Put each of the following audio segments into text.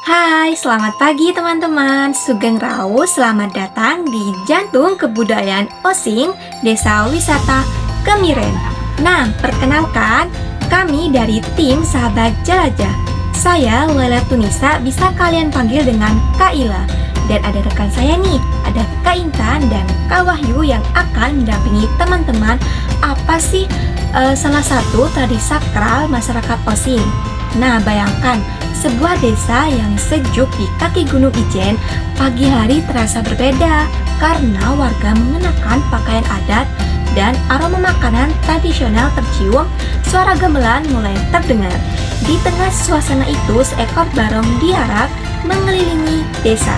Hai, selamat pagi teman-teman. Sugeng Rawu, selamat datang di jantung kebudayaan Osing, Desa Wisata Kemiren. Nah, perkenalkan, kami dari tim Sahabat Jelajah. Saya Lela Tunisa, bisa kalian panggil dengan Kak Ila. Dan ada rekan saya nih, ada Kak Intan dan Kak Wahyu yang akan mendampingi teman-teman. Apa sih salah satu tradisi sakral masyarakat Osing? Nah, bayangkan sebuah desa yang sejuk di kaki Gunung Ijen, pagi hari terasa berbeda karena warga mengenakan pakaian adat dan aroma makanan tradisional tercium, suara gamelan mulai terdengar. Di tengah suasana itu, seekor barong diarak mengelilingi desa.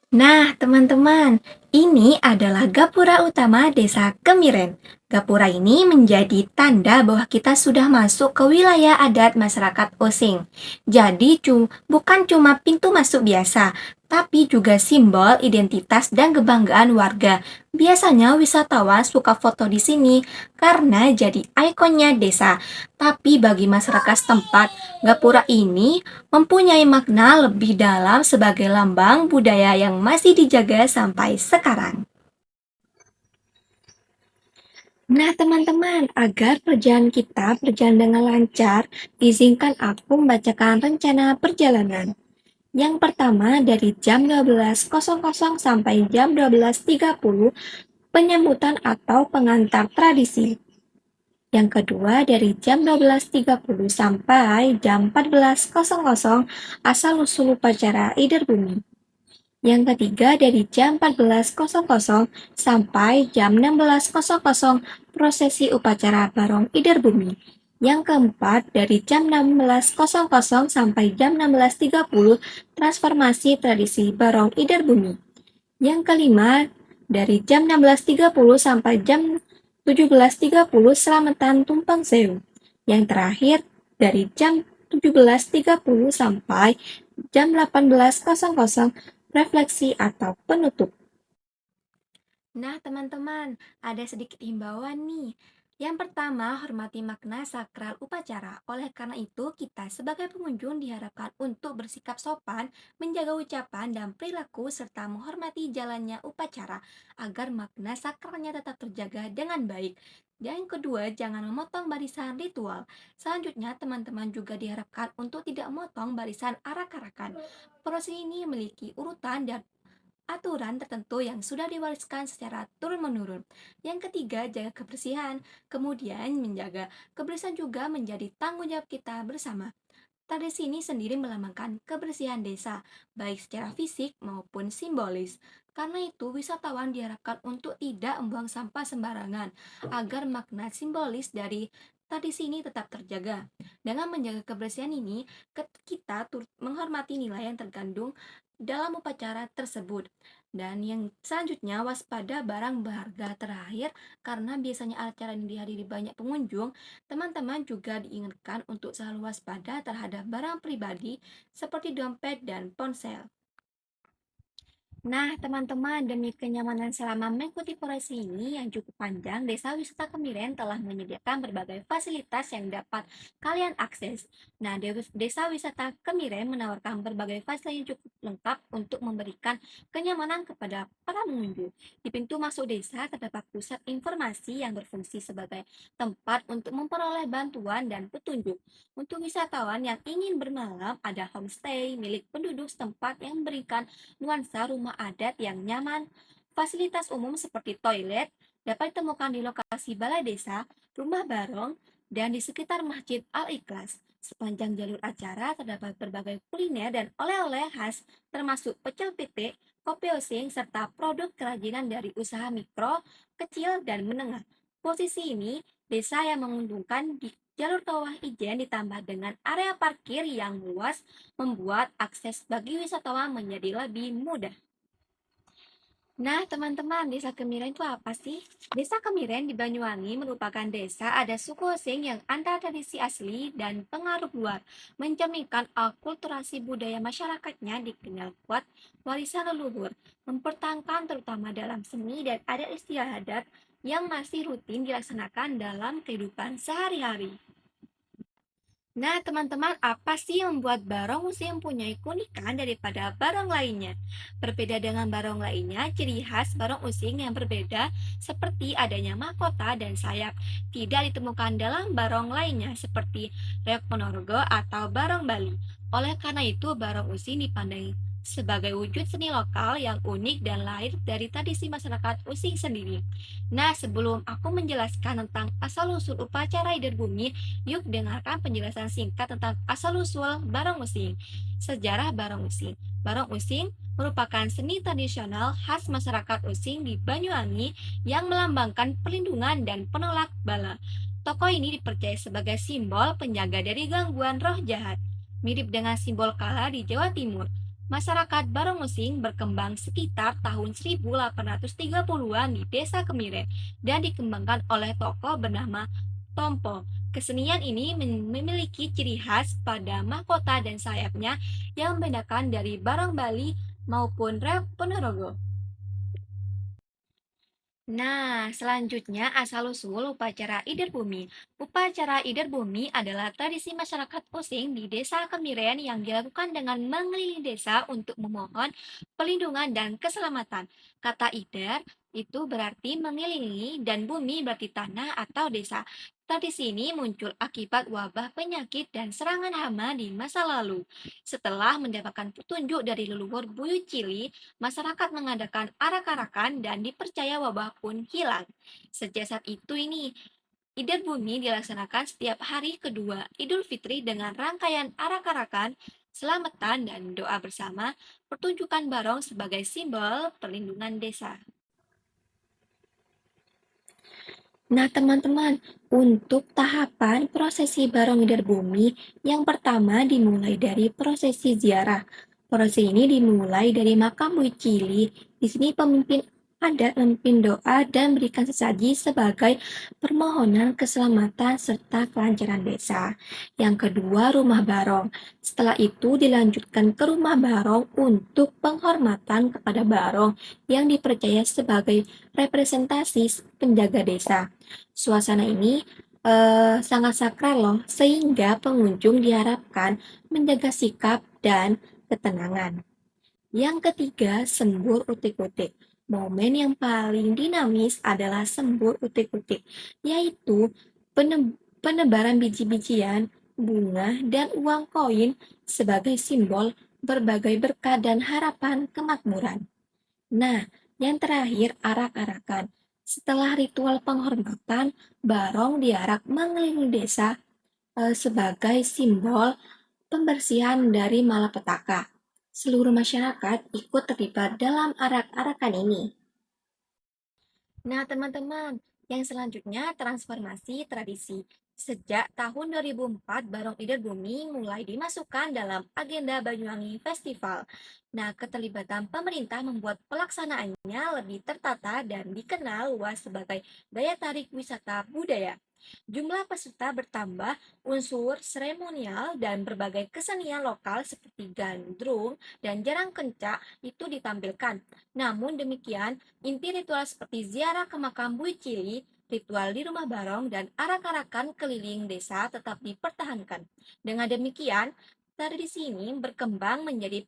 Nah, teman-teman, ini adalah gapura utama Desa Kemiren. Gapura ini menjadi tanda bahwa kita sudah masuk ke wilayah adat masyarakat Osing. Jadi, bukan cuma pintu masuk biasa, tapi juga simbol identitas dan kebanggaan warga. Biasanya wisatawan suka foto di sini karena jadi ikonnya desa. Tapi bagi masyarakat setempat, gapura ini mempunyai makna lebih dalam sebagai lambang budaya yang masih dijaga sampai sekarang. Nah, teman-teman, agar perjalanan kita berjalan dengan lancar, izinkan aku membacakan rencana perjalanan. Yang pertama, dari jam 12.00 sampai jam 12.30, penyambutan atau pengantar tradisi. Yang kedua, dari jam 12.30 sampai jam 14.00, asal-usul upacara Ider Bumi. Yang ketiga, dari jam 14.00 sampai jam 16.00, prosesi upacara Barong Ider Bumi. Yang keempat, dari jam 16.00 sampai jam 16.30, transformasi tradisi Barong Ider Bumi. Yang kelima, dari jam 16.30 sampai jam 17.30, selamatan tumpang sewu. Yang terakhir, dari jam 17.30 sampai jam 18.00, refleksi atau penutup. Nah, teman-teman, ada sedikit himbauan nih. Yang pertama, hormati makna sakral upacara. Oleh karena itu, kita sebagai pengunjung diharapkan untuk bersikap sopan, menjaga ucapan dan perilaku, serta menghormati jalannya upacara agar makna sakralnya tetap terjaga dengan baik. Dan yang kedua, jangan memotong barisan ritual. Selanjutnya, teman-teman juga diharapkan untuk tidak memotong barisan arak-arakan. Proses ini memiliki urutan dan aturan tertentu yang sudah diwariskan secara turun-menurun. Yang ketiga, jaga kebersihan. Kemudian, menjaga kebersihan juga menjadi tanggung jawab kita bersama. Tradisi ini sendiri melambangkan kebersihan desa, baik secara fisik maupun simbolis. Karena itu, wisatawan diharapkan untuk tidak membuang sampah sembarangan, agar makna simbolis dari tradisi ini tetap terjaga. Dengan menjaga kebersihan ini, kita turut menghormati nilai yang terkandung dalam upacara tersebut. Dan yang selanjutnya, waspada barang berharga terakhir, karena biasanya acara ini dihadiri banyak pengunjung. Teman-teman juga diingatkan untuk selalu waspada terhadap barang pribadi seperti dompet dan ponsel. Nah, teman-teman, demi kenyamanan selama mengikuti prosesi ini yang cukup panjang, Desa Wisata Kemiren telah menyediakan berbagai fasilitas yang dapat kalian akses. Nah, Desa Wisata Kemiren menawarkan berbagai fasilitas yang cukup lengkap untuk memberikan kenyamanan kepada para pengunjung. Di pintu masuk desa terdapat pusat informasi yang berfungsi sebagai tempat untuk memperoleh bantuan dan petunjuk. Untuk wisatawan yang ingin bermalam, ada homestay milik penduduk setempat yang memberikan nuansa rumah adat yang nyaman. Fasilitas umum seperti toilet dapat ditemukan di lokasi balai desa, rumah barong, dan di sekitar Masjid Al-Ikhlas. Sepanjang jalur acara terdapat berbagai kuliner dan oleh-oleh khas, termasuk pecel pitik, kopi osing, serta produk kerajinan dari usaha mikro, kecil, dan menengah. Posisi ini, desa yang menguntungkan di jalur kawah ijen ditambah dengan area parkir yang luas membuat akses bagi wisatawan menjadi lebih mudah. Nah, teman-teman, Desa Kemiren itu apa sih? Desa Kemiren di Banyuwangi merupakan desa ada suku Osing yang antara tradisi asli dan pengaruh luar, mencerminkan akulturasi budaya masyarakatnya dikenal kuat warisan leluhur, mempertahankan terutama dalam seni dan adat istiadat yang masih rutin dilaksanakan dalam kehidupan sehari-hari. Nah, teman-teman, apa sih yang membuat barong musim punya keunikan daripada barong lainnya? Berbeda dengan barong lainnya, ciri khas barong using yang berbeda seperti adanya mahkota dan sayap tidak ditemukan dalam barong lainnya seperti reok Ponorogo atau barong Bali. Oleh karena itu, barong using dipandang sebagai wujud seni lokal yang unik dan lahir dari tradisi masyarakat using sendiri. Nah, sebelum aku menjelaskan tentang asal-usul upacara Ider Bumi, yuk dengarkan penjelasan singkat tentang asal-usul barong using. Sejarah barong using. Barong using merupakan seni tradisional khas masyarakat Using di Banyuwangi yang melambangkan perlindungan dan penolak bala. Tokoh ini dipercaya sebagai simbol penjaga dari gangguan roh jahat, mirip dengan simbol kala di Jawa Timur. Masyarakat Barong Using berkembang sekitar tahun 1830-an di Desa Kemiren dan dikembangkan oleh tokoh bernama Tompo. Kesenian ini memiliki ciri khas pada mahkota dan sayapnya yang membedakan dari barong Bali maupun reok Ponorogo. Nah, selanjutnya asal-usul upacara Ider Bumi. Upacara Ider Bumi adalah tradisi masyarakat Osing di Desa Kemiren yang dilakukan dengan mengelilingi desa untuk memohon perlindungan dan keselamatan. Kata Ider itu berarti mengelilingi dan bumi berarti tanah atau desa. Tradisi ini muncul akibat wabah penyakit dan serangan hama di masa lalu. Setelah mendapatkan petunjuk dari leluhur Buyut Cili, masyarakat mengadakan arak-arakan dan dipercaya wabah pun hilang. Sejak saat itu Idul Bumi dilaksanakan setiap hari kedua Idul Fitri dengan rangkaian arak-arakan, selamatan, dan doa bersama, pertunjukan barong sebagai simbol perlindungan desa. Nah, teman-teman, untuk tahapan prosesi Barong Idar Bumi, yang pertama dimulai dari prosesi ziarah. Prosesi ini dimulai dari makam Bui Cili. Di sini pemimpin adat memimpin doa dan berikan sesaji sebagai permohonan keselamatan serta kelancaran desa. Yang kedua, rumah Barong. Setelah itu dilanjutkan ke rumah Barong untuk penghormatan kepada Barong yang dipercaya sebagai representasi penjaga desa. Suasana ini sangat sakral loh, sehingga pengunjung diharapkan menjaga sikap dan ketenangan. Yang ketiga, sembur utik-utik. Momen yang paling dinamis adalah sembur utik-utik, yaitu penebaran biji-bijian, bunga, dan uang koin sebagai simbol berbagai berkah dan harapan kemakmuran. Nah, yang terakhir arak-arakan. Setelah ritual penghormatan, barong diarak mengelilingi desa sebagai simbol pembersihan dari malapetaka. Seluruh masyarakat ikut terlibat dalam arak-arakan ini. Nah, teman-teman, yang selanjutnya transformasi tradisi. Sejak tahun 2004, Barong Ider Bumi mulai dimasukkan dalam agenda Banyuwangi Festival. Nah, keterlibatan pemerintah membuat pelaksanaannya lebih tertata dan dikenal luas sebagai daya tarik wisata budaya. Jumlah peserta bertambah, unsur seremonial dan berbagai kesenian lokal seperti gandrung dan jarang kencak itu ditampilkan. Namun demikian, inti ritual seperti ziarah ke makam Bui Cili, ritual di rumah barong, dan arak-arakan keliling desa tetap dipertahankan. Dengan demikian, tradisi ini berkembang menjadi